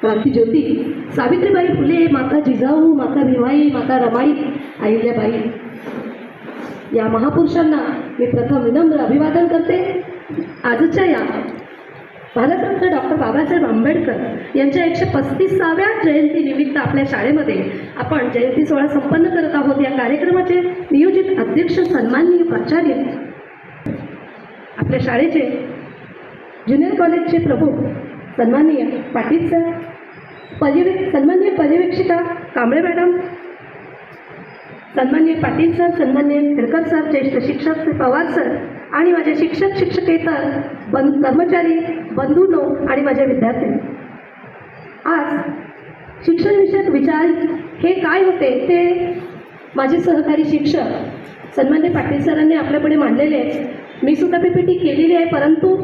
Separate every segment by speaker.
Speaker 1: क्रांतिज्योती सावित्रीबाई फुले, माता जिजाऊ, माता भिवाई, माता रमाई, अहिल्याबाई या महापुरुषांना मी प्रथम विनम्र अभिवादन करते. आजच्या या भारतरत्न डॉक्टर बाबासाहेब आंबेडकर यांच्या 135व्या जयंतीनिमित्त आपल्या शाळेमध्ये आपण जयंती सोहळा संपन्न करत आहोत. या कार्यक्रमाचे नियोजित अध्यक्ष सन्माननीय प्राचार्य, आपल्या शाळेचे ज्युनियर कॉलेजचे प्रमुख सन्माननीय पाटील सर, सन्माननीय पर्यवेक्षिका कांबळे मॅडम, सन्माननीय पाटील सर, सन्माननीय खेडकर सर, ज्येष्ठ शिक्षक पवार सर आणि माझे शिक्षक शिक्षकेतर कर्मचारी बंधूंनो आणि माझे विद्यार्थी, आज शिक्षणविषयक विचार हे काय होते ते माझे सहकारी शिक्षक सन्माननीय पाटील सरांनी आपल्यापुढे मांडलेले आहे. मी सुद्धा PPT केलेली आहे, परंतु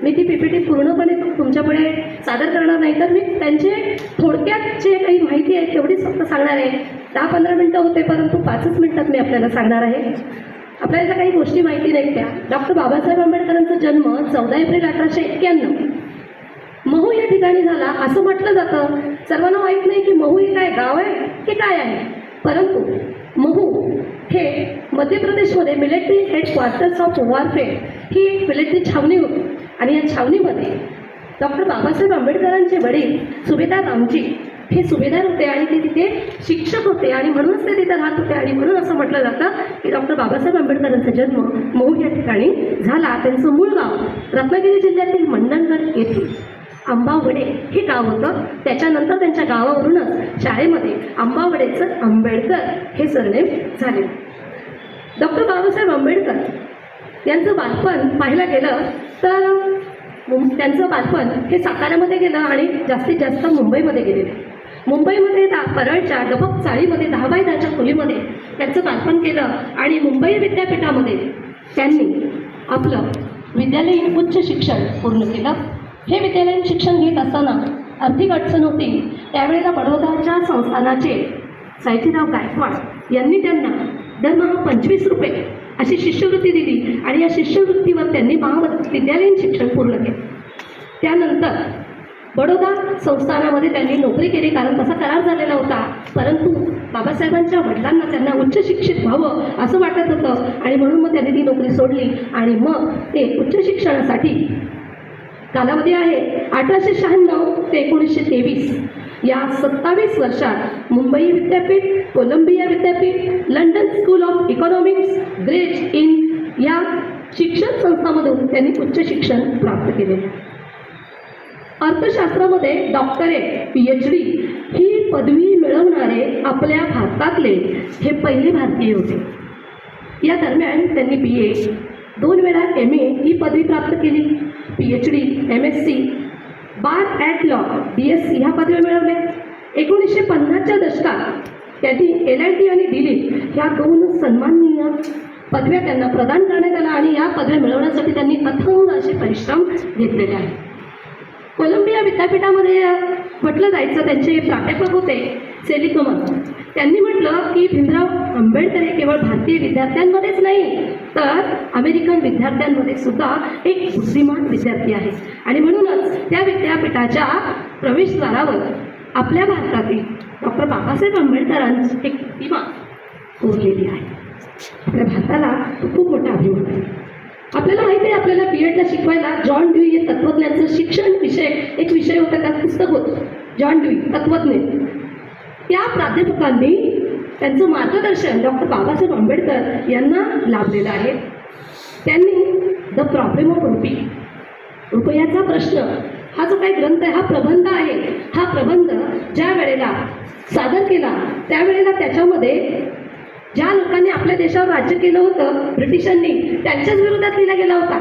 Speaker 1: मी ती PPT पूर्णपणे तुमच्यापुढे सादर करणार नाही, तर मी त्यांचे थोडक्यात जे काही माहिती आहे तेवढीच फक्त सांगणार आहे. 10-15 मिनटं होते, परंतु 5 मिनिटात मी आपल्याला सांगणार आहे. आपल्याला ज्या काही गोष्टी माहिती नाहीत त्या, डॉक्टर बाबासाहेब आंबेडकरांचा जन्म 14 एप्रिल 1891 महू या ठिकाणी झाला असं म्हटलं जातं. सर्वांना माहीत नाही की महू हे काय गाव आहे की काय आहे, परंतु महू हे मध्य प्रदेशमध्ये मिलिटरी हेडक्वार्टर्स ऑफ वॉरफेअर ही एक मिलिटरी छावणी होती आणि या छावणीमध्ये डॉक्टर बाबासाहेब आंबेडकरांचे वडील सुभेदार रामजी हे सुभेदार होते आणि ते तिथे शिक्षक होते आणि म्हणूनच ते तिथे राहत होते आणि म्हणून असं म्हटलं जातं की डॉक्टर बाबासाहेब आंबेडकरांचा जन्म महू या ठिकाणी झाला. त्यांचं मूळ गाव रत्नागिरी जिल्ह्यातील मंडणगड येथील आंबावडे हे गाव होतं. त्याच्यानंतर त्यांच्या गावावरूनच शाळेमध्ये आंबावडेचं आंबेडकर हे सरनेम झाले. डॉक्टर बाबासाहेब आंबेडकर यांचं बालपण पाहायला गेलं तर त्यांचं बालपण हे साताऱ्यामध्ये गेलं आणि जास्तीत जास्त मुंबईमध्ये गेलेले. मुंबईमध्ये परळच्या डबक चाळीमध्ये 10x10च्या खोलीमध्ये त्यांचं बालपण केलं आणि मुंबई विद्यापीठामध्ये त्यांनी आपलं विद्यालयीन उच्च शिक्षण पूर्ण केलं. हे विद्यालयीन शिक्षण घेत असताना आर्थिक अडचण होती. त्यावेळेला बडोदाच्या संस्थानाचे सायजीराव गायकवाड यांनी त्यांना दरमहा 25 रुपये अशी शिष्यवृत्ती दिली आणि या शिष्यवृत्तीवर त्यांनी विद्यालयीन शिक्षण पूर्ण केले. त्यानंतर बडोदा संस्थानामध्ये त्यांनी नोकरी केली, कारण तसा करार झालेला होता. परंतु बाबासाहेबांच्या वडिलांना त्यांना उच्च शिक्षित व्हावं असं वाटत होतं आणि म्हणून मग त्यांनी ती नोकरी सोडली आणि मग ते उच्च शिक्षणासाठी कालावधी आहे 1896 ते 1923 या 27 वर्षात मुंबई विद्यापीठ, कोलंबिया विद्यापीठ, London school of economics, great in या शिक्षण संस्थांमधून त्यांनी उच्च शिक्षण प्राप्त केले. अर्थशास्त्रामध्ये डॉक्टरेट PhD ही पदवी मिळवणारे आपल्या भारतातले हे पहिले भारतीय होते. या दरम्यान त्यांनी BA, 2 वेळा MA ही पदवी प्राप्त केली. PhD, MSc, bar at law, BSc ह्या पदव्या मिळवल्या. 1950च्या दशकात त्यांनी LIT आणि दिलीप ह्या 2 सन्माननीय पदव्या त्यांना प्रदान करण्यात आल्या आणि या पदव्या मिळवण्यासाठी त्यांनी अथक असे परिश्रम घेतलेले आहेत. कोलंबिया विद्यापीठामध्ये म्हटलं जायचं, त्यांचे प्राध्यापक होते सेलिकमन. त्यांनी म्हटलं की भीमराव आंबेडकर हे केवळ भारतीय विद्यार्थ्यांमध्येच नाही तर अमेरिकन विद्यार्थ्यांमध्ये सुद्धा एक बुद्धिमान विद्यार्थी आहे आणि म्हणूनच त्या विद्यापीठाच्या प्रवेशद्वारावर आपल्या भारतातील डॉक्टर बाबासाहेब आंबेडकरांची एक प्रतिमा कोरलेली आहे. आपल्या भारताला खूप मोठा अभिमान आहे. आपल्याला माहिती आहे, आपल्याला BEdला शिकवायला जॉन ड्यूई हे तत्त्वज्ञानाचं शिक्षण एक विषय होता, त्यात पुस्तक होतं जॉन ड्यूई तत्त्वज्ञ. त्या प्राध्यापकांनी त्यांचं मार्गदर्शन डॉक्टर बाबासाहेब आंबेडकर यांना लाभलेलं आहे. त्यांनी द प्रॉब्लेम ऑफ रुपी, रुपयाचा प्रश्न हा जो काही ग्रंथ आहे, हा प्रबंध आहे. हा प्रबंध ज्या वेळेला सादर केला त्यावेळेला त्याच्यामध्ये ज्या लोकांनी आपल्या देशावर राज्य केलं होतं ब्रिटिशांनी, त्यांच्याच विरोधात लिहिला गेला होता.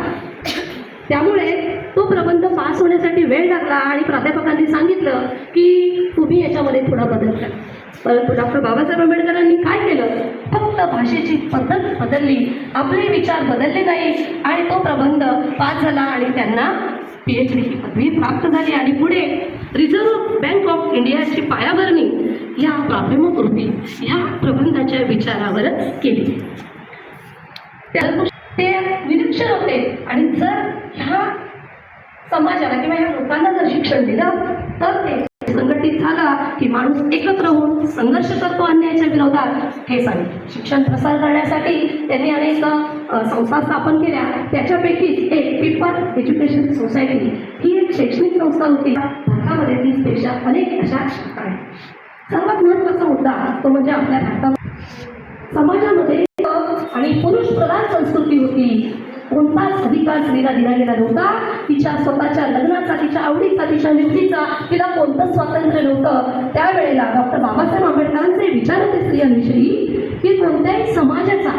Speaker 1: त्यामुळे तो प्रबंध पास होण्यासाठी वेळ लागला आणि प्राध्यापकांनी सांगितलं की तुम्ही याच्यामध्ये थोडा बदल करा. परंतु डॉक्टर बाबासाहेब आंबेडकरांनी काय केलं, फक्त भाषेची पद्धत बदलली, आपले विचार बदलले नाही आणि तो प्रबंध पास झाला आणि त्यांना PhD ही पदवी प्राप्त झाली आणि पुढे रिझर्व्ह बँक ऑफ इंडियाची पायाभरणी या प्रॉब्लेम ऑफ रुपी ह्या प्रबंधाच्या विचारावरच केली. ते निरीक्षण होते आणि जर ह्या समाजाला किंवा ह्या लोकांना जर शिक्षण दिलं तर ते संघटित झाला की माणूस एकत्र होऊन संघर्ष करतो अन्यायाच्या विरोधात हे सांगितलं. शिक्षण प्रसार करण्यासाठी त्यांनी अनेक संस्था स्थापन केल्या. त्याच्यापैकीच एक पीपल एज्युकेशन सोसायटी ही एक शैक्षणिक संस्था होती. भारतामध्ये 30पेक्षा अनेक अशा शाखा आहेत. सर्वात महत्त्वाचा मुद्दा तो म्हणजे आपल्या भारतात समाजामध्ये आणि पुरुष प्रधान संस्कृती होती. कोणताच अधिकार स्त्रीला दिला गेला नव्हता. तिच्या स्वतःच्या लग्नाचा, तिच्या आवडीचा, तिच्या निवडीचा तिला कोणतंच स्वातंत्र्य नव्हतं. त्यावेळेला डॉक्टर बाबासाहेब आंबेडकरांचे विचार होते स्त्रियांविषयी की कोणत्याही समाजाचा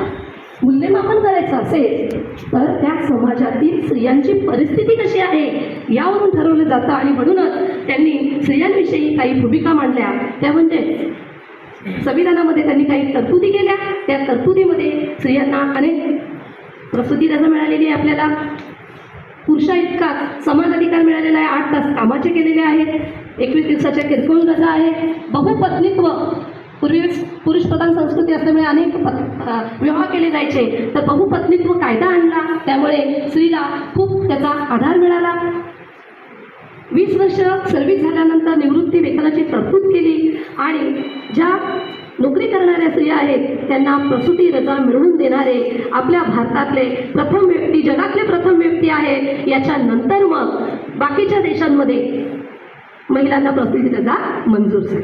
Speaker 1: मूल्यमापन करायचं असेल तर त्या समाजातील स्त्रियांची परिस्थिती कशी आहे यावरून ठरवलं जातं. आणि म्हणूनच त्यांनी स्त्रियांविषयी काही भूमिका मांडल्या. त्या म्हणजे संविधानामध्ये त्यांनी काही तरतुदी केल्या. त्या तरतुदीमध्ये स्त्रियांना अनेक प्रसूती रजा मिळालेली आहे. आपल्याला पुरुषा इतका समान अधिकार मिळालेला आहे. 8 तास कामाचे केलेले आहेत. 21 दिवसाच्या किरकोळ रजा आहे. बहुपत्नीत्व, पूर्वी पुरुष प्रधान संस्कृती असल्यामुळे अनेक विवाह केले जायचे. तर बहुपत्नीत्व कायदा आणला. त्यामुळे स्त्रीला खूप त्याचा आधार मिळाला. 20 वर्ष सर्व्हिस झाल्यानंतर निवृत्ती वेतनाची तरतूद केली. आणि ज्या नोकरी करणाऱ्या स्त्रिया आहेत त्यांना प्रसूती रजा मिळवून देणारे आपल्या भारतातले प्रथम व्यक्ती, जगातले प्रथम व्यक्ती आहे. याच्यानंतर मग बाकीच्या देशांमध्ये महिलांना प्रसूती रजा मंजूर झाली.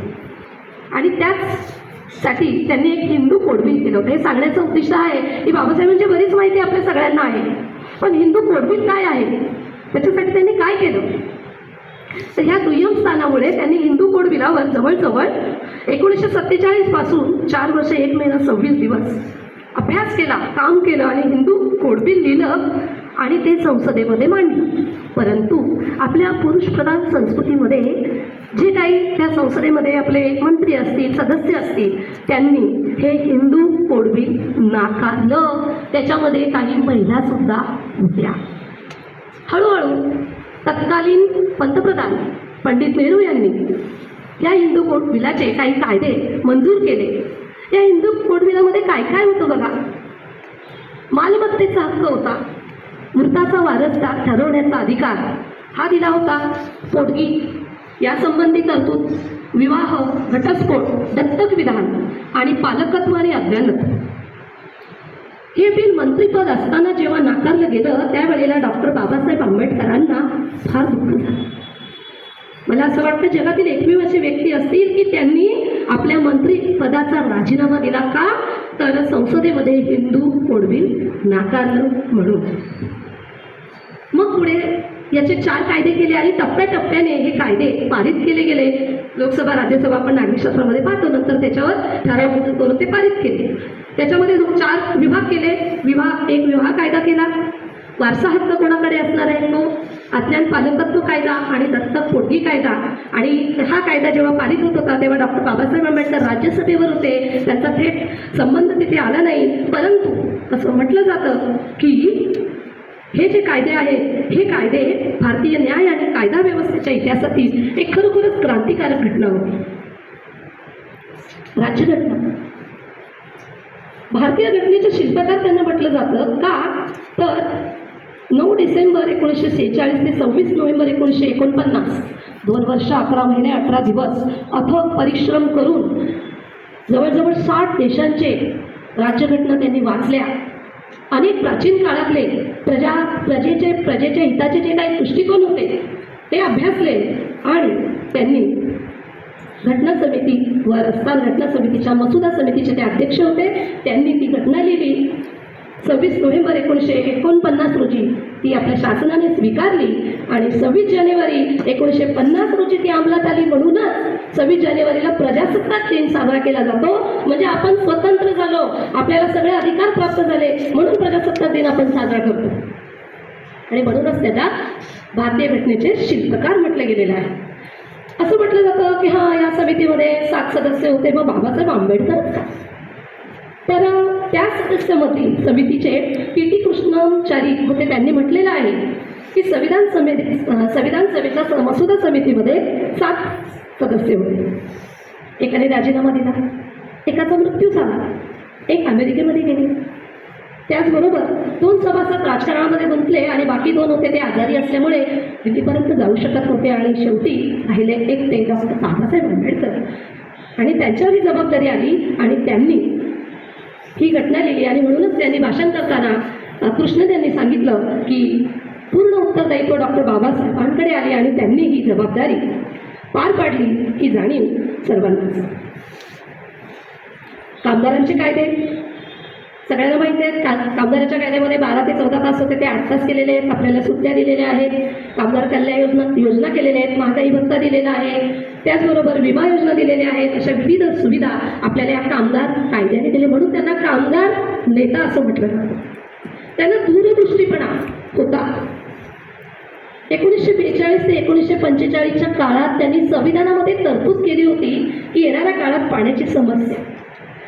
Speaker 1: आणि त्याचसाठी त्यांनी एक हिंदू कोड बिल केलं होतं. हे सांगण्याचं उद्दिष्ट आहे की बाबासाहेबांची बरीच माहिती आपल्या सगळ्यांना आहे, पण हिंदू कोड बिल काय आहे त्याच्यासाठी त्यांनी काय केलं. तर ह्या दुय्यम स्थानामुळे त्यांनी हिंदू कोड बिलावर जवळजवळ 1947 पासून 4 वर्ष 1 महिना 26 दिवस अभ्यास केला, काम केलं आणि हिंदू कोड बिल लिहिलं आणि ते संसदेमध्ये मांडलं. परंतु आपल्या पुरुषप्रधान संस्कृतीमध्ये जे काही त्या संसदेमध्ये आपले मंत्री असतील, सदस्य असतील, त्यांनी हे हिंदू कोड बिल नाकारलं. त्याच्यामध्ये काही महिलासुद्धा होत्या. हळूहळू तत्कालीन पंतप्रधान पंडित नेहरू यांनी या हिंदू कोड बिलाचे काही कायदे मंजूर केले. या हिंदू कोड बिलामध्ये काय काय होतं बघा. मालमत्तेचा हक्क होता. मृताचा वारसदार ठरवण्याचा अधिकार हा दिला होता. पोटगी यासंबंधी तरतूद, विवाह, घटस्फोट, दत्तक विधान आणि पालकत्व आणि अज्ञानत्व. हे बिल मंत्रिपद असताना जेव्हा नाकारलं गेलं त्यावेळेला डॉक्टर बाबासाहेब आंबेडकरांना फार दुःख झालं. मला असं वाटतं जगातील एकमेव असे व्यक्ती असतील की त्यांनी आपल्या मंत्रिपदाचा राजीनामा दिला. का तर संसदेमध्ये हिंदू कोड बिल नाकारलं म्हणून. मग पुढे याचे 4 कायदे केले आणि टप्प्याटप्प्याने हे कायदे पारित केले गेले. लोकसभा, राज्यसभा आपण नागरिकशास्त्रामध्ये पाहतो. नंतर त्याच्यावर ठराव मंजूर करून ते पारित केले. त्याच्यामध्ये 4 विभाग केले. एक विवाह कायदा केला. वारसा हक्क कोणाकडे असणार आहे तो, अज्ञान पालकत्व कायदा आणि दत्तक पोटगी कायदा. आणि हा कायदा जेव्हा पारित होत होता तेव्हा डॉक्टर बाबासाहेब आंबेडकर राज्यसभेवर होते. त्यांचा थेट संबंध तिथे आला नाही. परंतु असं म्हटलं जातं की हे जे कायदे आहेत हे कायदे भारतीय न्याय आणि कायदा व्यवस्थेच्या इतिहासातील एक खरोखरच क्रांतिकारक घटना होती. राज्यघटना, भारतीय घटनेचे शिल्पकार त्यांना म्हटलं जातं. का तर 9 डिसेंबर 1946 ते 26 नोव्हेंबर 1949 2 वर्ष 11 महिने 18 दिवस अथक परिश्रम करून जवळजवळ 60 देशांचे राज्यघटना त्यांनी वाचल्या. अनेक प्राचीन काळातले प्रजेच्या हिताचे जे काही दृष्टिकोन होते ते अभ्यासले आणि त्यांनी घटना समितीवर असताना घटना समितीच्या मसुदा समितीचे ते अध्यक्ष होते. त्यांनी ती घटना लिहिली. 26 नोव्हेंबर 1949 रोजी ती आपल्या शासनाने स्वीकारली आणि 26 जानेवारी 1950 रोजी ती अंमलात आली. म्हणूनच 26 जानेवारीला प्रजासत्ताक दिन साजरा केला जातो. म्हणजे आपण स्वतंत्र झालो, आपल्याला सगळे अधिकार प्राप्त झाले म्हणून प्रजासत्ताक दिन आपण साजरा करतो. आणि म्हणूनच त्याला भारतीय घटनेचे शिल्पकार म्हटलं गेलेलं आहे. असं म्हटलं जातं की हां, या समितीमध्ये 7 सदस्य होते, मग बाबासाहेब आंबेडकर. तर त्या समितीचे PT कृष्णाचारी होते. त्यांनी म्हटलेलं आहे की संविधान सभेच्या मसुदा समितीमध्ये 7 सदस्य होते. एकाने राजीनामा दिला, एकाचा मृत्यू झाला, एक अमेरिकेमध्ये गेली. त्याचबरोबर 2 सभासद राजकारणामध्ये गुंतले आणि बाकी 2 होते ते आजारी असल्यामुळे दिल्लीपर्यंत जाऊ शकत नव्हते आणि शेवटी राहिले एकटे डॉक्टर बाबासाहेब आंबेडकर. आणि त्यांच्यावर ही जबाबदारी आली आणि त्यांनी ही घटना लिहिली. आणि म्हणूनच त्यांनी भाषण करताना कृष्ण त्यांनी सांगितलं की पूर्ण उत्तरदायित्व डॉक्टर बाबासाहेबांकडे आली आणि त्यांनी ही जबाबदारी पार पाडली ही जाणीव सर्वांनाच. कामगारांचे कायदे सगळ्यांना माहिती आहेत. कामगाराच्या कायद्यामध्ये 12 ते 14 तास होते ते 8 तास केलेले आहेत. आपल्याला सुट्ट्या दिलेल्या आहेत. कामगार कल्याण योजना केलेल्या आहेत. महागाई भत्ता दिलेला आहे. त्याचबरोबर विमा योजना दिलेल्या आहेत. अशा विविध सुविधा आपल्याला या कामगार कायद्याने दिले. म्हणून त्यांना कामगार नेता असं म्हटलं जातं. त्यांना दूरदृष्टीपणा होता. 1942 ते 1945च्या काळात त्यांनी संविधानामध्ये तरतूद केली होती की येणाऱ्या काळात पाण्याची समस्या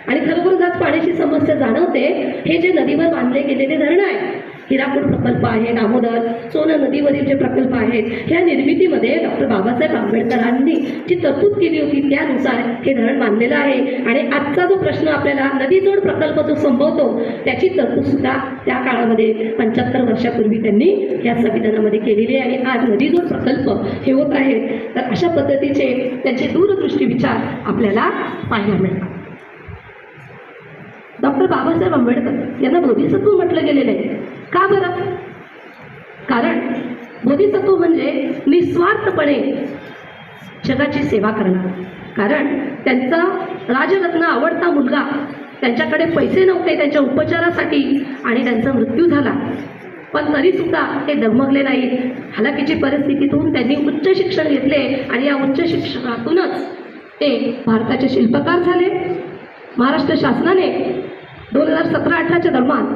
Speaker 1: आणि खरोखरच आज पाण्याची समस्या जाणवते. हे जे नदीवर बांधले गेलेले धरणं आहे, हिरापूर प्रकल्प आहे, दामोदर, सोन नदीवरील जे प्रकल्प आहेत, ह्या निर्मितीमध्ये डॉक्टर बाबासाहेब आंबेडकरांनी जी तरतूद केली होती त्यानुसार हे धरण बांधलेलं आहे. आणि आजचा जो प्रश्न आपल्याला नदीजोड प्रकल्प जो संभवतो त्याची तरतूदसुद्धा त्या काळामध्ये 75 वर्षापूर्वी त्यांनी या संविधानामध्ये केलेली आहे. आणि आज नदीजोड प्रकल्प हे होत आहेत. तर अशा पद्धतीचे त्यांचे दूरदृष्टी विचार आपल्याला पाहायला मिळतात. डॉक्टर बाबासाहेब आंबेडकर यांना बोधिसत्व म्हटलं गेलेलं आहे. का बरं? कारण बोधिसत्व म्हणजे निस्वार्थपणे जगाची सेवा करणं. कारण त्यांचा राजरत्न आवडता मुलगा, त्यांच्याकडे पैसे नव्हते त्यांच्या उपचारासाठी आणि त्यांचा मृत्यू झाला, पण तरीसुद्धा ते डगमगले नाहीत. हालाकीची परिस्थितीतून त्यांनी उच्च शिक्षण घेतले आणि या उच्च शिक्षणातूनच ते भारताचे शिल्पकार झाले. महाराष्ट्र शासनाने 2017-18च्या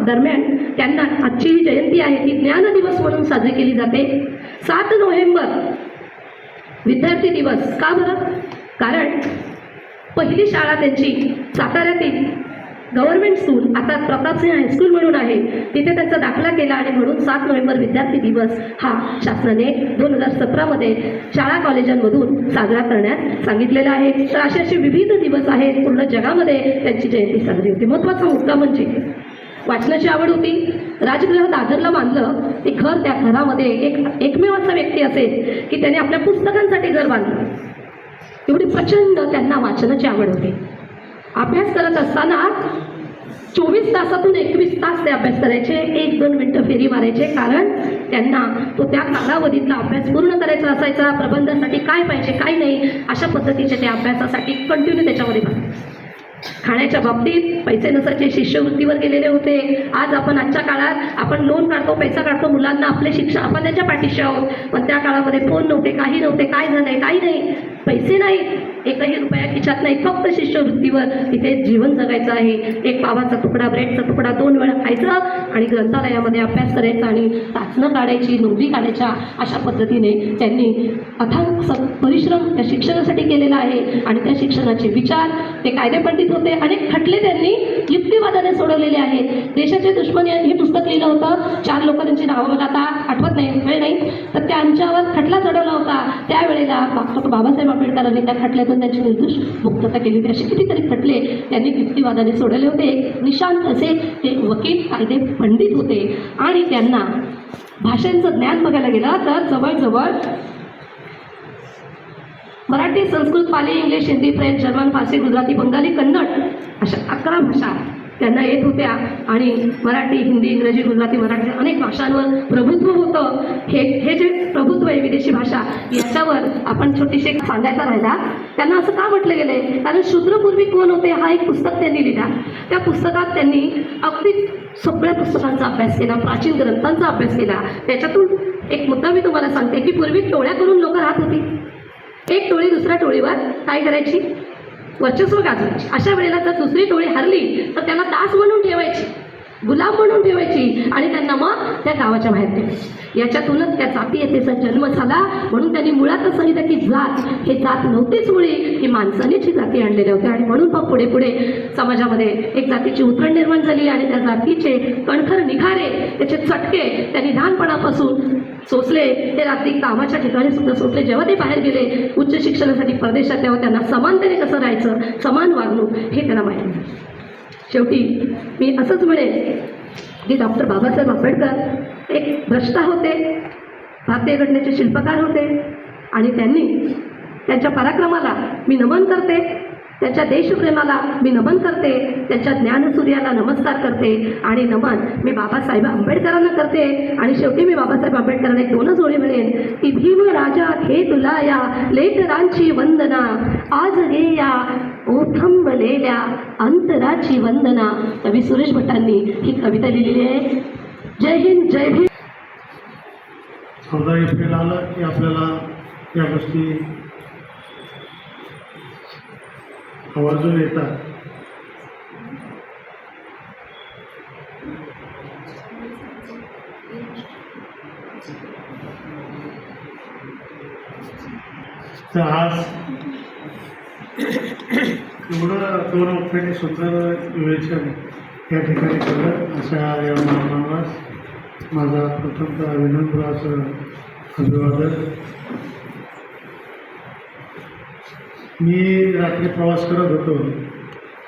Speaker 1: दरम्यान त्यांना आजची ही जयंती आहे ती ज्ञान दिवस म्हणून साजरी केली जाते. 7 नोव्हेंबर विद्यार्थी दिवस. का बरं? कारण पहिली शाळा त्यांची साताऱ्यातील गव्हर्नमेंट स्कूल, आता प्रतापसिंह हायस्कूल म्हणून आहे, तिथे त्यांचा दाखला केला आणि म्हणून 7 नोव्हेंबर विद्यार्थी दिवस हा शासनाने 2017मध्ये शाळा कॉलेजांमधून साजरा करण्यास सांगितलेला आहे. तर असे विविध दिवस आहेत. पूर्ण जगामध्ये त्यांची जयंती साजरी होती. महत्त्वाचा मुद्दा म्हणजे वाचनाची आवड होती. राजगृह दादरला बांधलं ते घर, त्या घरामध्ये एकमेव असा व्यक्ती असेल की त्याने आपल्या पुस्तकांसाठी घर बांधलं. एवढी प्रचंड त्यांना वाचनाची आवड होती. अभ्यास करत असताना 24 तासातून 21 तास ते अभ्यास करायचे. 1-2 मिनटं फेरी मारायचे. कारण त्यांना तो त्या कालावधीतला अभ्यास पूर्ण करायचा असायचा. प्रबंधासाठी काय पाहिजे काय नाही अशा पद्धतीचे ते अभ्यासासाठी कंटिन्यू त्याच्यामध्ये बघायचे. खाण्याच्या बाबतीत पैसे नसायचे, शिष्यवृत्तीवर गेलेले होते. आज आपण आजच्या काळात आपण लोन काढतो, पैसा काढतो मुलांना आपले शिक्षण, आपण त्यांच्या पाठीशी आहोत. पण त्या काळामध्ये फोन नव्हते, काही नव्हते. काय झालंय? काही नाही. पैसे नाहीत, 1ही रुपया खिशात नाही. फक्त शिष्यवृत्तीवर तिथे जीवन जगायचं आहे. 1 पावाचा तुकडा, ब्रेडचा तुकडा 2 वेळा खायचं आणि ग्रंथालयामध्ये अभ्यास करायचा आणि चाचणं काढायची, नोंदी काढायच्या. अशा पद्धतीने त्यांनी अथांग परिश्रम त्या शिक्षणासाठी केलेला आहे. आणि त्या शिक्षणाचे विचार ते कायदेपंडित होते. अनेक खटले त्यांनी युक्तिवादाने सोडवलेले आहेत. देशाचे दुश्मन हे पुस्तक लिहिलं होतं. 4 लोक त्यांची नावं मला आता आठवत नाही, वेळ नाही, तर त्यांच्यावर खटला चढवला होता. त्यावेळेला डॉक्टर बाबासाहेब आंबेडकरांनी त्या खटल्यातून त्यांची निर्दोष मुक्तता केली होती. असे कितीतरी खटले त्यांनी युक्तिवादाने सोडवले होते. निशांत असे ते वकील, कायदे पंडित होते. आणि त्यांना भाषांचं ज्ञान बघायला गेलं तर जवळजवळ Marathi, Sanskrit, Pali, English, Hindi, French, German, Farsi, Gujarati, Bengali, Kannada अशा 11 भाषा त्यांना येत होत्या. आणि मराठी, हिंदी, इंग्रजी, गुजराती, मराठी अनेक भाषांवर प्रभुत्व होतं. हे जे प्रभुत्व आहे विदेशी भाषा याच्यावर आपण छोटीशी सांगायचा राहिला. त्यांना असं का म्हटलं गेलं आहे? कारण शूद्रपूर्वी कोण होते हा एक पुस्तक त्यांनी लिहिला. त्या पुस्तकात त्यांनी अगदी सगळ्या पुस्तकांचा अभ्यास केला, प्राचीन ग्रंथांचा अभ्यास केला. त्याच्यातून एक मुद्दा मी तुम्हाला सांगते की पूर्वी टोळ्या करून लोक राहत होती. एक टोळी दुसऱ्या टोळीवर काय करायची? वर्चस्व गाजवायची. अशा वेळेला जर दुसरी टोळी हरली तर त्याला दास म्हणून ठेवायची, गुलाम म्हणून ठेवायची आणि त्यांना मग त्या गावाच्या बाहेर ठेवायची. याच्यातूनच त्या जातीयतेचा जन्म झाला. म्हणून त्यांनी मुळातच सांगितलं की जात हे जात नव्हतीच मुळी, ही माणसानेच ही जाती आणलेल्या होत्या. आणि म्हणून मग पुढे पुढे समाजामध्ये एक जातीची उतरण निर्माण झाली आणि त्या जातीचे कणखर निखारे, त्याचे चटके त्यांनी लहानपणापासून सोसले. ते रात्री कामाच्या ठिकाणी सुद्धा सोसले. जेव्हा ते बाहेर गेले उच्च शिक्षणासाठी परदेशात, तेव्हा त्यांना समानतेने कसं राहायचं, समान वागणूक हे त्यांना माहिती झालं. शेवटी मी असंच म्हणेन की डॉक्टर बाबासाहेब आंबेडकर एक द्रष्टा होते, भारतीय घटनेचे शिल्पकार होते आणि त्यांनी त्यांच्या पराक्रमाला मी नमन करते, त्यांच्या देशप्रेमाला मी नमन करते, त्यांच्या ज्ञानसूर्याला नमस्कार करते आणि नमन मी बाबासाहेब आंबेडकरांना करते. आणि शेवटी मी बाबासाहेब आंबेडकरांना एक दोनच ओळी म्हणेन की भीम राजा हे तुला या लेकरांची वंदना, आज गे या ओथंबलेल्या अंतराची वंदना. कवी सुरेश भटांनी ही कविता लिहिलेली आहे. जय हिंद, जय भीम.
Speaker 2: 14 एप्रिल आलं की आपल्याला या गोष्टी आवर्जून येतात. तर आज एवढं 2 ऑक्टोबरने सुंदर विवेचन या ठिकाणी केलं. अशा या महामानवास माझा प्रथमतः विनम्र असं अभिवादन. मी रात्री प्रवास करत होतो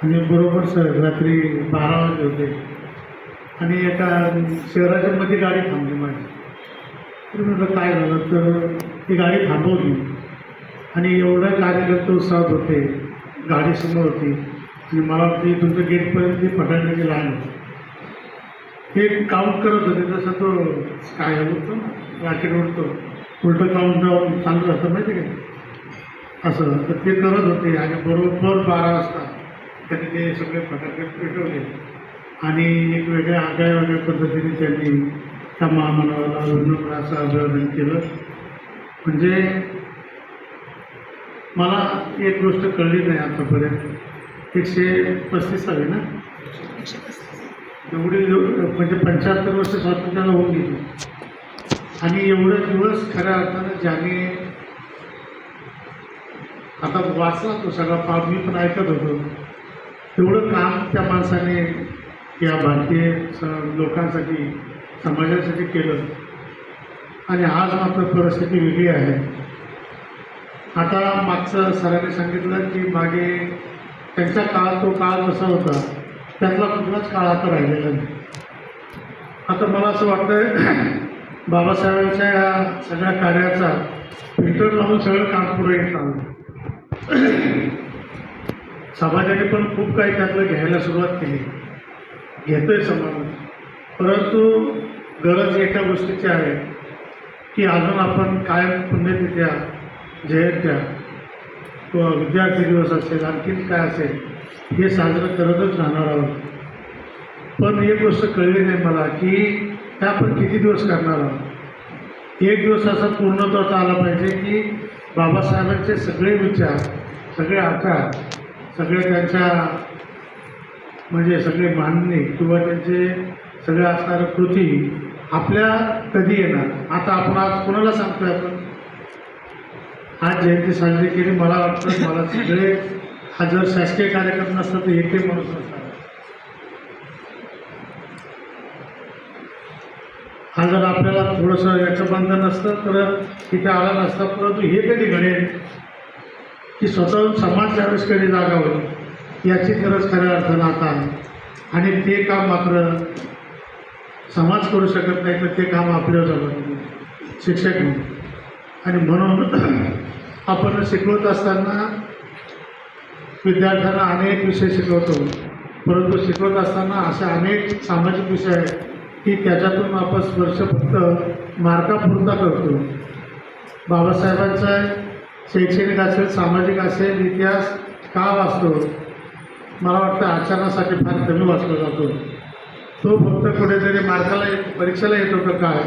Speaker 2: आणि बरोबर रात्री 12 वाजले होते आणि एका शहराच्या मध्ये गाडी थांबली माझी. तर म्हटलं काय झालं, तर ती गाडी थांबवली आणि एवढं कार्यकर्ते उत्साहात होते, गाडी समोर होती आणि मला वाटतं तुमचं गेटपर्यंत ती पकडण्याची लाईन होती. ते काउंट करत होते, जसं तो काय उठतो ना रॅकेट उडतो, उलटं काउंट डाऊन चालू राहतं माहिती का असं. तर ते करत होते आणि बरोबर 12 वाजता त्यांनी ते सगळे फटाके पेटवले आणि एक वेगळ्या वेगळ्या पद्धतीने त्यांनी त्या महामानवाला विनम्र असं अभिवादन केलं. म्हणजे मला एक गोष्ट कळली नाही आतापर्यंत. 135 ना एवढी, म्हणजे 75 वर्ष स्वातंत्र्याला होऊन गेली आणि एवढे दिवस खऱ्या अर्थानं ज्याने आता वाचला तो सगळा पाठ, मी पण ऐकत होतो, तेवढं काम त्या माणसाने या भारतीय लोकांसाठी समाजासाठी केलं. आणि आज मात्र परिस्थिती वेगळी आहे. आता मागचं सरांनी सांगितलं की मागे त्यांच्या काळात तो काळ कसा होता त्यातला कुठलाच काळ आता राहिलेला नाही. आता मला असं वाटतं बाबासाहेबांच्या या सगळ्या कार्याचा फिल्टर लावून सगळं काम पुढे येत आलं. समाजाने पण खूप काही त्यातलं घ्यायला सुरुवात केली, घेतोय समाज. परंतु गरज एका गोष्टीची आहे की अजून आपण कायम पुण्यतिथ्या, जयंत्या किंवा विद्यार्थी दिवस असेल, आणखीन काय असेल, हे साजरं करतच राहणार आहोत. पण एक गोष्ट कळली नाही मला की त्या आपण किती दिवस करणार आहोत. एक दिवस असा पूर्णत्वाचा आला पाहिजे की बाबासाहेबांचे सगळे विचार, सगळे आचार, सगळे त्यांच्या म्हणजे सगळे मांडणे किंवा त्यांचे सगळे असणाऱ्या कृती आपल्या कधी येणार. आता आपण आज कोणाला सांगतोय, आपण आज जयंती साजरी केली. मला वाटतं मला सगळे हा जर शासकीय कार्यक्रम नसता तर येते म्हणून असतात. हा जर आपल्याला थोडंसं याचं बंधन नसतं तर तिथे आला नसता. परंतु हे कधी घडेल की स्वतःहून समाज त्यावेळेस कधी जागा होईल याची गरज खऱ्या अर्थानं आता आहे. आणि ते काम मात्र समाज करू शकत नाही, तर ते काम आपल्यावर झालं शिक्षक म्हणून. आणि म्हणून आपण शिकवत असताना विद्यार्थ्यांना अनेक विषय शिकवतो, परंतु शिकवत असताना असे अनेक सामाजिक विषय आहेत की त्याच्यातून आपण स्पर्श फक्त मार्कापुरता करतो. बाबासाहेबांचा शैक्षणिक असेल, सामाजिक असेल, इतिहास का वाचतो, मला वाटतं आचरणासाठी फार कमी वाचला जातो. तो फक्त कुठेतरी मार्काला परीक्षेला येतो का काय,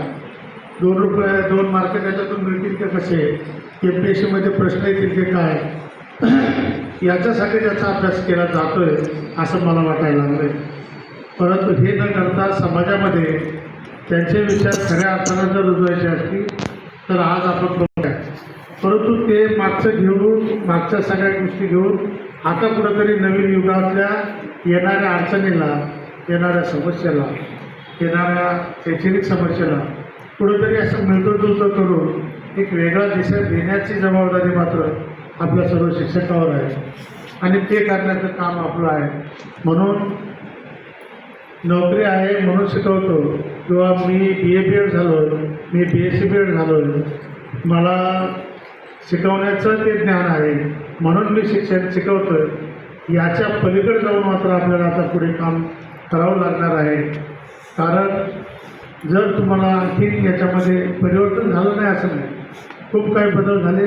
Speaker 2: 2 मार्क त्याच्यातून मिळतील का कसे, MPSCमध्ये प्रश्न येतील ते काय, याच्यासाठी त्याचा अभ्यास केला जातोय असं मला वाटायला लागलं. परंतु हे न करता समाजामध्ये त्यांचे विचार खऱ्या अर्थानं जर रुजवायचे असतील तर आज आपण बघूया. परंतु ते मागचं घेऊन, मागच्या सगळ्या गोष्टी घेऊन आता कुठंतरी नवीन युगातल्या येणाऱ्या अडचणीला, येणाऱ्या समस्येला, येणाऱ्या शैक्षणिक समस्येला कुठंतरी असं मिळतं करून एक वेगळा दिशा देण्याची जबाबदारी मात्र आपल्या सर्व शिक्षकावर आहे आणि ते करण्याचं काम आपलं आहे. म्हणून नोकरी आहे म्हणून शिकवतो किंवा मी BA BEd झालो, मी BSc BEd झालो, मला शिकवण्याचं ते ज्ञान आहे म्हणून मी शिक्षण शिकवतो, याच्या पलीकडे जाऊन मात्र आपल्याला आता पुढे काम करावं लागणार आहे. कारण जर तुम्हाला आणखी याच्यामध्ये परिवर्तन झालं नाही असं नाही, खूप काही बदल झाले.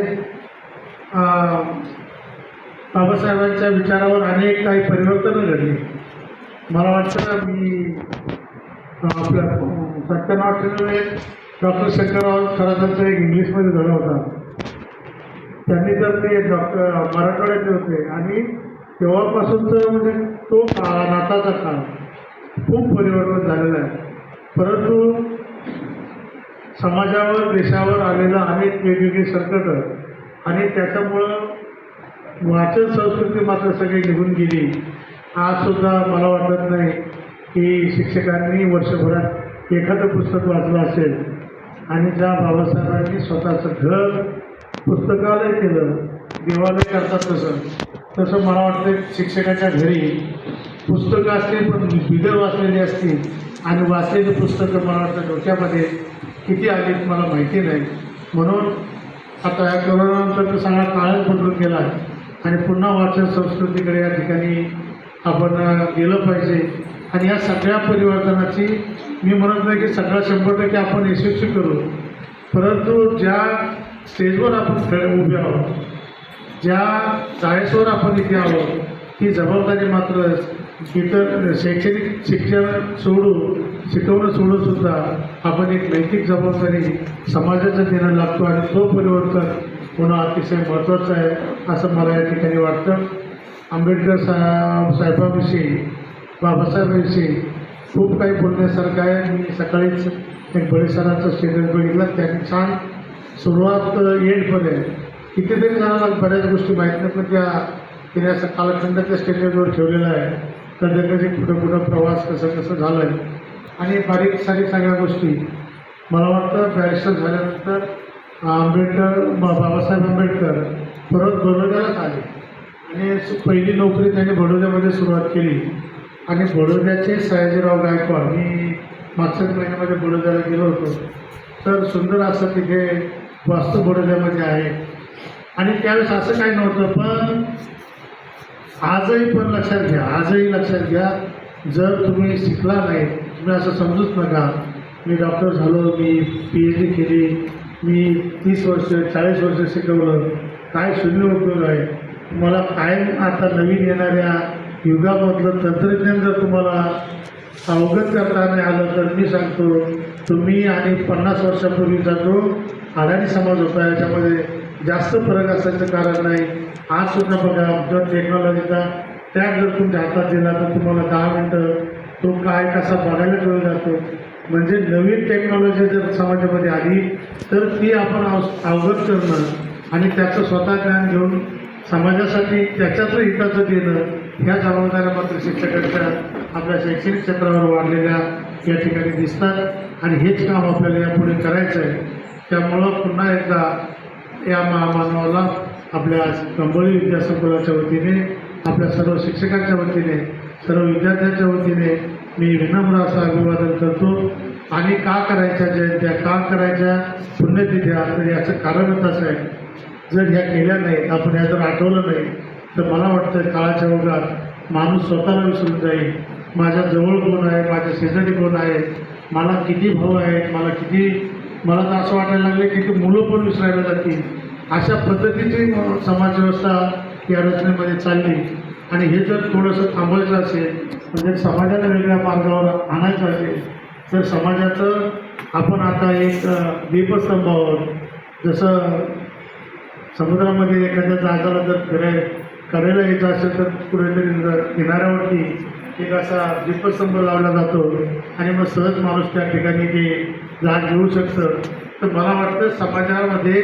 Speaker 2: बाबासाहेबांच्या विचारावर अनेक काही परिवर्तनं घडली. मला वाटतं मी आपल्या 97 डॉक्टर शंकरराव खरातांचा एक इंग्लिशमध्ये धडा होता. त्यांनी तर ते मराठवाड्याचे होते आणि तेव्हापासूनचं म्हणजे तो नाताचा काळ खूप परिवर्तन झालेलं आहे. परंतु समाजावर देशावर आलेलं अनेक वेगवेगळी संकटं आणि त्याच्यामुळं वाचन संस्कृती मात्र सगळी निघून गेली. आजसुद्धा मला वाटत नाही की शिक्षकांनी वर्षभरात एखादं पुस्तक वाचलं असेल. आणि ज्या बाबासाहेबांनी स्वतःचं घर पुस्तकालय केलं, देवालय करतात तसं मला वाटतं शिक्षकाच्या घरी पुस्तकं असतील पण बिगर वाचलेली असतील आणि वाचलेली पुस्तकं मला वाटतं डोक्यामध्ये किती आलीत मला माहिती नाही. म्हणून आता या कोरोनानंतर तर सगळा काळच बदलून गेला आहे आणि पुन्हा वाचन संस्कृतीकडे या ठिकाणी आपण गेलं पाहिजे. आणि या सगळ्या परिवर्तनाची मी म्हणत नाही की सगळा 100% आपण यशस्वी करू, परंतु ज्या स्टेजवर आपण उभे आहोत, ज्या जायसवर आपण इथे आहोत, ती जबाबदारी मात्र इतर शैक्षणिक शिक्षण शिकवणं सोडूनसुद्धा आपण एक नैतिक जबाबदारी समाजाचं देणं लागतो आणि तो परिवर्तन होणं अतिशय महत्त्वाचं आहे असं मला या ठिकाणी वाटतं. आंबेडकर साहेबांविषयी, बाबासाहेबांविषयी खूप काही बोलण्यासारखं आहे. मी सकाळीच एक बळीसरांचा स्टेटस बघितला, त्यांनी छान सुरुवात एंडपर्यंत कितीतरी जणांना बऱ्याच गोष्टी माहीत नाही, पण तिने असं कालखंड त्या स्टेटसवर ठेवलेला आहे. कधी कुठं प्रवास कसं झालं आहे आणि बारीक सारीक सगळ्या गोष्टी. मला वाटतं बॅरिस्टर झाल्यानंतर बाबासाहेब आंबेडकर परत बडोद्यालाच आले आणि पहिली नोकरी त्यांनी बडोद्यामध्ये सुरुवात केली. आणि बडोद्याचे सयाजीराव गायकवाड, मी मागच्याच महिन्यामध्ये बडोद्याला गेलो होतो, तर सुंदर असं तिथे वास्तू बडोद्यामध्ये आहे. आणि त्यावेळेस असं काही नव्हतं, पण आजही लक्षात घ्या, जर तुम्ही शिकला नाही, तुम्ही असं समजूच नका मी डॉक्टर झालो, मी PhD केली, मी 30 वर्ष 40 वर्ष शिकवलं, काय शून्य उपयोग आहे. तुम्हाला कायम आता नवीन येणाऱ्या युगामधलं तंत्रज्ञान जर तुम्हाला अवगत करता नाही आलं तर मी सांगतो तुम्ही आणि 50 वर्षापूर्वीचा जो अडाणी समाज होता याच्यामध्ये जास्त फरक असायचं कारण नाही. आजसुद्धा बघा, जर टेक्नॉलॉजीचा टॅग जर तुमच्या हातात दिला तर तुम्हाला 10 मिनटं तो काय कसा बघायला वेळ जातो. म्हणजे नवीन टेक्नॉलॉजी जर समाजामध्ये आली तर ती आपण अवगत करणं आणि त्याचं स्वतः ज्ञान घेऊन समाजासाठी त्याच्याचं हिताचं देणं, ह्या जबाबदाऱ्या मात्र शिक्षकांच्या आपल्या शैक्षणिक क्षेत्रावर वाढलेल्या या ठिकाणी दिसतात आणि हेच काम आपल्याला यापुढे करायचं आहे. त्यामुळं पुन्हा एकदा या महामानवाला आपल्या कंबळी विद्यासंकुलाच्या वतीने, आपल्या सर्व शिक्षकांच्या वतीने, सर्व विद्यार्थ्यांच्या वतीने मी विनम्र असं अभिवादन करतो. आणि का करायच्या जयंत्या, का करायच्या पुण्यतिथ्या, तर याचं कारणच असं आहे, जर ह्या केल्या नाहीत, आपण ह्या जर आठवलं नाही तर मला वाटतं काळाच्या ओघात माणूस स्वतःला विसरून जाईल. माझ्या जवळ कोण आहे, माझ्या शेजारी कोण आहे, मला किती भाऊ आहेत, मला तर असं वाटायला लागले की ती मुलं पण विसरायला जातील. अशा पद्धतीची समाजव्यवस्था या रचनेमध्ये चालली. आणि हे जर थोडंसं थांबवायचं असेल, म्हणजे समाजाला वेगळ्या मार्गावर आणायचं असेल तर समाजाचं आपण आता एक दीपस्तंभ आहोत. जसं समुद्रामध्ये एखाद्या जहाजाला जर करायला यायचं असेल तर कुठेतरी किनाऱ्यावरती एक असा दीपस्तंभ लावला जातो आणि मग सहज माणूस त्या ठिकाणी ते जहाज घेऊ शकतं. तर मला वाटतं समाजामध्ये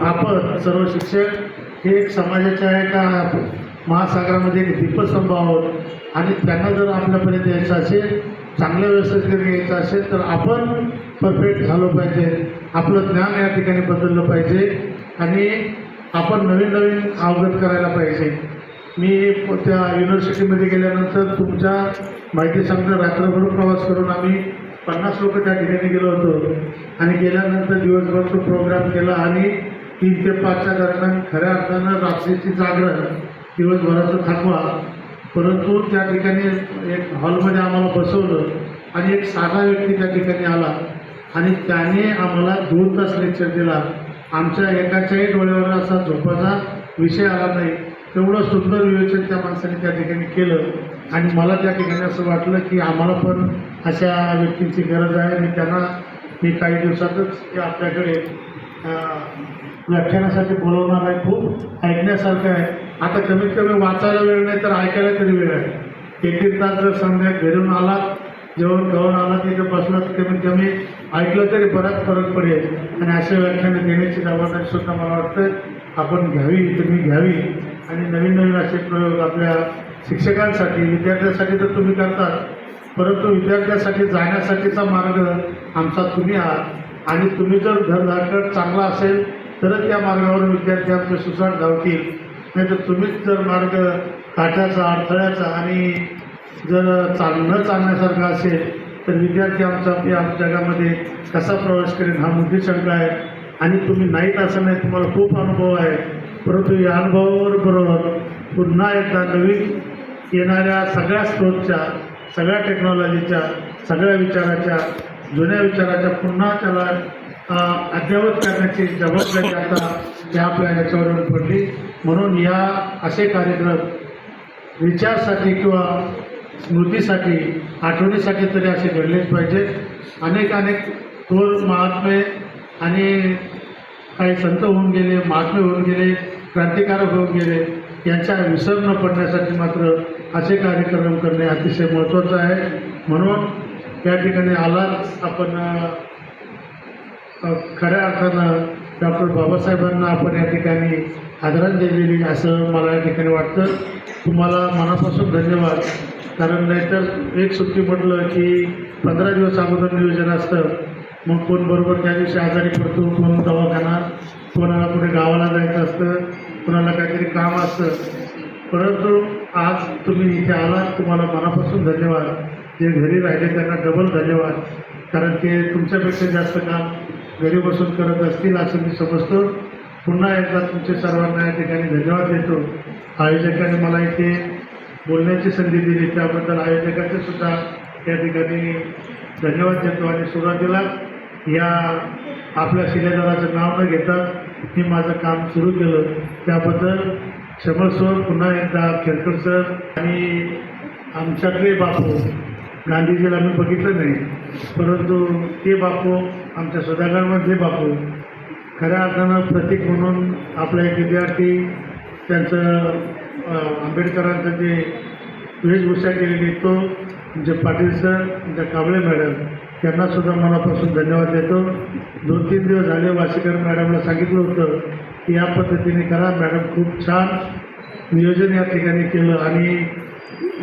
Speaker 2: आपण सर्व शिक्षक हे एक समाजाच्या एका महासागरामध्ये एक दीपस्तंभ आहोत आणि त्यांना जर आपल्यापर्यंत यायचं असेल, चांगल्या व्यवस्थेत यायचं असेल तर आपण परफेक्ट झालो पाहिजे, आपलं ज्ञान या ठिकाणी बदललं पाहिजे आणि आपण नवीन अवगत करायला पाहिजे. मी त्या युनिव्हर्सिटीमध्ये गेल्यानंतर तुमच्या माहिती सांगता रात्रभर प्रवास करून आम्ही 50 लोक त्या ठिकाणी गेलो होतो आणि गेल्यानंतर दिवसभर तो प्रोग्राम केला आणि 3 ते 5च्या दरम्यान खऱ्या अर्थानं रात्रीची जागरण, दिवसभराचा थकवा, परंतु त्या ठिकाणी एक हॉलमध्ये आम्हाला बसवलं आणि एक साधा व्यक्ती त्या ठिकाणी आला आणि त्याने आम्हाला 2 तास लेक्चर दिला. आमच्या एकाच्याही डोळ्यावर असा झोपाचा विषय आला नाही. तेवढं सुंदर विवेचन त्या माणसाने त्या ठिकाणी केलं आणि मला त्या ठिकाणी असं वाटलं की आम्हाला पण अशा व्यक्तींची गरज आहे आणि त्यांना मी काही दिवसातच ते आपल्याकडे व्याख्यानासाठी बोलवणार आहे. खूप ऐकण्यासारखं आहे. आता कमीत कमी वाचायला वेळ नाही तर ऐकायला तरी वेळ आहे. 1-1 तास जर संध्या घरून आला, जेवण खाऊन आला, तिथे बसला तर कमीत कमी ऐकलं तरी बराच फरक पडेल आणि अशा व्याख्यानं देण्याची जबाबदारीसुद्धा मला वाटतं आपण घ्यावी, तुम्ही घ्यावी आणि नवीन नवीन असे प्रयोग आपल्या शिक्षकांसाठी, विद्यार्थ्यांसाठी तर तुम्ही करतात, परंतु विद्यार्थ्यांसाठी जाण्यासाठीचा मार्ग आमचा तुम्ही आहात आणि तुम्ही जर धडधाकट चांगला असेल तरच त्या मार्गावर विद्यार्थी आमचे सुसाट धावतील. नाही तर तुम्हीच जर मार्ग काट्याचा, अडथळ्याचा आणि जर न चालण्यासारखा असेल तर विद्यार्थी आमचा या जगामध्ये कसा प्रवेश करेल हा मोठी शंका आहे. आणि तुम्ही नाहीत असं नाही, तुम्हाला खूप अनुभव आहे, परंतु या अनुभवाबरोबर पुन्हा एकदा नवीन येणाऱ्या सगळ्या स्रोतच्या, सगळ्या टेक्नॉलॉजीच्या, सगळ्या विचाराच्या, जुन्या विचाराच्या पुन्हा त्याला अद्ययावत करण्याची जबाबदारी आता त्या आपल्या याच्यावरून पडली. म्हणून या असे कार्यक्रम विचारसाठी किंवा स्मृतीसाठी, आठवणीसाठी तरी असे घडलेच पाहिजे. अनेक थोर महात्मे आणि काही संत होऊन गेले, महात्मे होऊन गेले, क्रांतिकारक होऊन गेले, यांच्या विसर न पडण्यासाठी मात्र असे कार्यक्रम करणे अतिशय महत्त्वाचं आहे. म्हणून या ठिकाणी आलाच आपण खऱ्या अर्थानं डॉक्टर बाबासाहेबांना आपण या ठिकाणी आदरांजली दिली असं मला या ठिकाणी वाटतं. तुम्हाला मनापासून धन्यवाद. कारण नाहीतर एक सुट्टी म्हटलं की 15 दिवस अगोदर नियोजन असतं, मग कोण बरोबर त्या दिवशी आजारी पडतो, कोण दवाखाना, कोणाला कुठे गावाला जायचं असतं, कोणाला काहीतरी काम असतं. परंतु आज तुम्ही इथे आलात, तुम्हाला मनापासून धन्यवाद. जे घरी राहिले त्यांना डबल धन्यवाद, कारण ते तुमच्यापेक्षा जास्त काम घरी बसून करत असतील असं मी समजतो. पुन्हा एकदा तुमचे सर्वांना या ठिकाणी धन्यवाद देतो. आयोजकांनी मला इथे बोलण्याची संधी दिली त्याबद्दल आयोजकांचे सुद्धा या ठिकाणी धन्यवाद देतो. आणि सुरुवातीला या आपल्या शिलेदाराचं नाव न घेता मी माझं काम सुरू केलं त्याबद्दल क्षमस्व. पुन्हा एकदा खेरकर सर आणि आमच्यातले बापू, गांधीजीला मी बघितलं नाही, परंतु ते बापू, आमच्या सुधागरमधले बापू, खऱ्या अर्थानं प्रतीक म्हणून आपला एक विद्यार्थी त्यांचं आंबेडकरांचं जे वेशभूषा केलेली तो म्हणजे पाटील सर, म्हणजे कांबळे मॅडम, त्यांनासुद्धा मनापासून धन्यवाद देतो. 2-3 दिवस झाले वाशीकर मॅडमला सांगितलं होतं की या पद्धतीने करा. मॅडम खूप छान नियोजन या ठिकाणी केलं आणि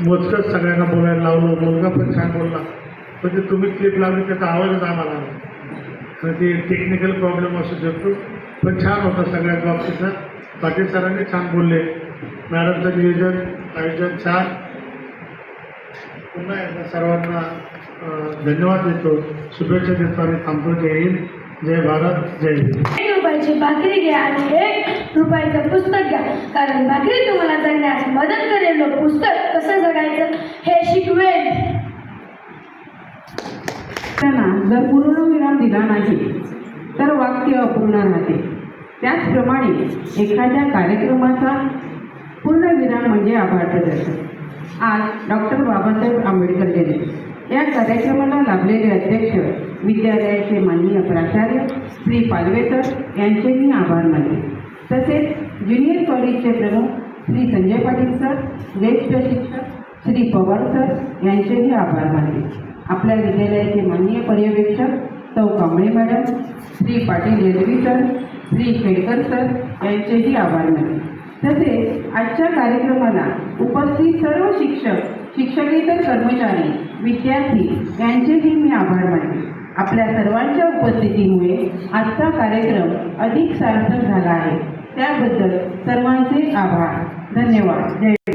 Speaker 2: मोजकंच सगळ्यांना बोलायला लावलं. मुलगा पण छान बोलला, पण ते तुम्ही क्लिप लावली त्याचा आवाजच आम्हाला आला. तर ते टेक्निकल प्रॉब्लेम असू शकतो, पण छान होता सगळ्या बाबतीचा. पाटील सरांनी छान बोलले, मॅडमचं नियोजन, आयोजन छान. पुन्हा एकदा सर्वांना धन्यवाद देतो, शुभेच्छा देतो आणि थांबतो. जय हिंद, जय भारत, जय हिंद.
Speaker 3: 1 रुपयाची भाकरी घ्या आणि 1 रुपयाचं पुस्तक घ्या, कारण भाकरी तुम्हाला जगण्यास मदत करेल व पुस्तक कसं जगायचं हे शिकवेल.
Speaker 4: त्यांना जर पूर्णविराम दिला नाही तर वाक्य अपूर्ण राहते. त्याचप्रमाणे एखाद्या कार्यक्रमाचा पूर्णविराम म्हणजे आभार प्रदर्शन. आज डॉक्टर बाबासाहेब आंबेडकर जयंती या कार्यक्रमाला लाभलेले अध्यक्ष विद्यालयाचे माननीय प्राचार्य श्री पालवेकर यांचे मी आभार मानते. तसेच ज्युनियर कॉलेजचे प्रमुख श्री संजय पाटील सर, ज्येष्ठ शिक्षक श्री पवार सर यांचेही आभार मानते. आपल्या विद्यालयाचे माननीय पर्यवेक्षक सौ कांबळे मॅडम, श्री पाटील रेल्वी सर, श्री खेडकर सर यांचेही आभार मानते. तसेच आजच्या कार्यक्रमाला उपस्थित सर्व शिक्षक, शिक्षकेतर कर्मचारी, विद्यार्थी यांचेही मी आभार मानते. आपल्या सर्वांच्या उपस्थितीमुळे आजचा कार्यक्रम अधिक सार्थक झाला आहे, त्याबद्दल सर्वांचे आभार. धन्यवाद. जय